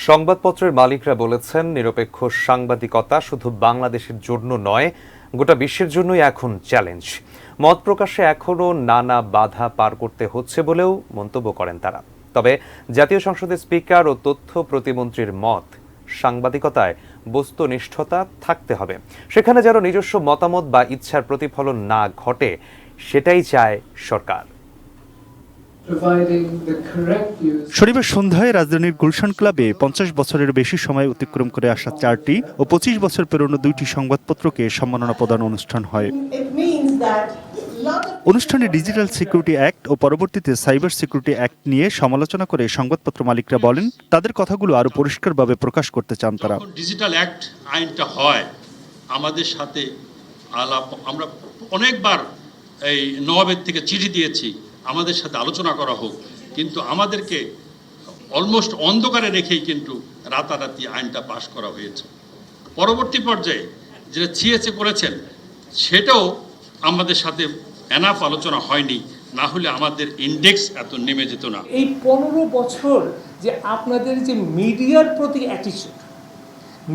সংবাদপত্রের মালিকরা বলেছেন, নিরপেক্ষ সাংবাদিকতা শুধু বাংলাদেশের জন্য নয়, গোটা বিশ্বের জন্যই এখন চ্যালেঞ্জ। মত প্রকাশে এখনও নানা বাধা পার করতে হচ্ছে বলেও মন্তব্য করেন তারা। তবে জাতীয় সংসদের স্পিকার ও তথ্য প্রতিমন্ত্রীর মত, সাংবাদিকতায় বস্তুনিষ্ঠতা থাকতে হবে। সেখানে যেন নিজস্ব মতামত বা ইচ্ছার প্রতিফলন না ঘটে, সেটাই চায় সরকার। শনিবার সন্ধ্যায় রাজধানীর গুলশান ক্লাবে ৫০ বছরের বেশি সময় অতিক্রম করে আসা ৪টি ও ২৫ বছর পেরোনো ২টি সংবাদপত্রকে সম্মাননা প্রদান অনুষ্ঠান হয়। অনুষ্ঠানে ডিজিটাল সিকিউরিটি অ্যাক্ট ও পরবর্তীতে সাইবার সিকিউরিটি অ্যাক্ট নিয়ে সমালোচনা করে সংবাদপত্র মালিকরা বলেন, তাদের কথাগুলো আরো পরিষ্কারভাবে প্রকাশ করতে চান তারা। ডিজিটাল অ্যাক্ট আইনটা হয় আমাদের সাথে আলাপ, আমরা অনেকবার এই নবাবের থেকে চিঠি দিয়েছি আমাদের সাথে আলোচনা করা হোক, কিন্তু আমাদেরকে অলমোস্ট অন্ধকারে রেখেই কিন্তু রাতারাতি আইনটা পাশ করা হয়েছে। পরবর্তী পর্যায়ে যেটা ছিএসএ করেছেন সেটাও আমাদের সাথে এনাফ আলোচনা হয়নি, না হলে আমাদের ইন্ডেক্স এত নেমে যেত না। এই 15 বছর যে আপনাদের যে মিডিয়ার প্রতি অ্যাটিটিউড,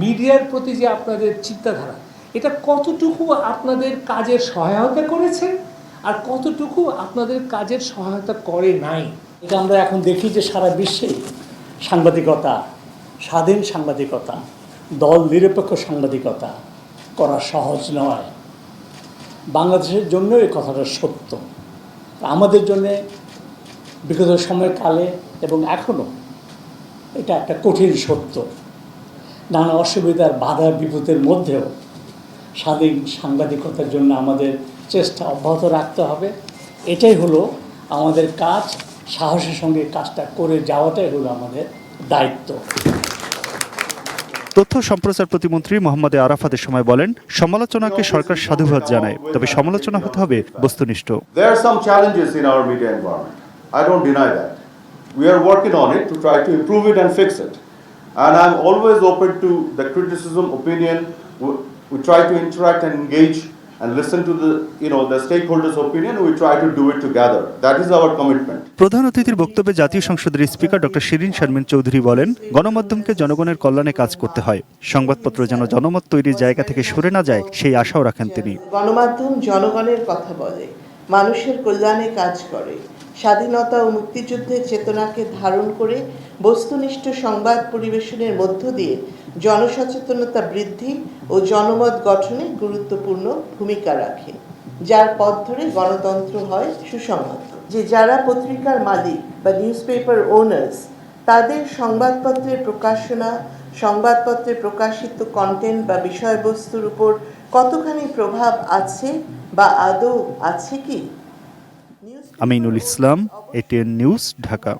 মিডিয়ার প্রতি যে আপনাদের চিন্তাধারা, এটা কতটুকু আপনাদের কাজের সহায়তা করেছে আর কতটুকু আপনাদের কাজের সহায়তা করে নাই। এটা আমরা এখন দেখি যে সারা বিশ্বে সাংবাদিকতা, স্বাধীন সাংবাদিকতা, দল নিরপেক্ষ সাংবাদিকতা করা সহজ নয়। বাংলাদেশের জন্য এই কথাটা সত্য, আমাদের জন্যে বিগত সময়কালে এবং এখনও এটা একটা কঠিন সত্য। নানা অসুবিধার বাধা বিপদের মধ্যেও স্বাধীন সাংবাদিকতার জন্য আমাদের চেষ্টা অব্যাহত রাখতে হবে। এটাই হলো আমাদের কাজ, সাহসের সঙ্গে কাজটা করে যাওয়াটাই হলো আমাদের দায়িত্ব। তথ্য সম্প্রচার প্রতিমন্ত্রী মোহাম্মদ আরাফাতের সময় বলেন, সমালোচনাকে সরকার সাধুবাদ জানায়, তবে সমালোচনা হতে হবে বস্তুনিষ্ঠ। There are some challenges in our media environment. I don't deny that. We are working on it to try to improve it and fix it. And I'm always open to the criticism, opinion. We try to interact and engage and listen to the stakeholders' opinion. We try to do it together. That is our commitment. প্রধান অতিথির বক্তব্যে জাতীয় সংসদের speaker doctor Shirin Sharmin Chowdhury বলেন, গণমাধ্যমকে জনগণের কল্যাণে কাজ করতে হয়। সংবাদপত্র যেন জনমত তৈরির জায়গা থেকে সরে না যায়, সেই আশাও রাখেন তিনি। গণমাধ্যম জনগণের কথা বলে, মানুষের কল্যাণে কাজ করে, স্বাধীনতা ও মুক্তিযুদ্ধের চেতনাকে ধারণ করে বস্তুনিষ্ঠ সংবাদ পরিবেশনের মধ্য দিয়ে জনসচেতনতা বৃদ্ধি ও জনমত গঠনে গুরুত্বপূর্ণ ভূমিকা রাখে, যার পথ ধরে গণতন্ত্র হয় সুসংহত। যে যারা পত্রিকার মালিক বা নিউজপেপার ওনার্স, তাদের সংবাদপত্রের প্রকাশনা, সংবাদপত্রে প্রকাশিত কন্টেন্ট বা বিষয়বস্তুর উপর কতখানি প্রভাব আছে বা আদৌ আছে কি? Aminul Islam, ATN news, Dhaka.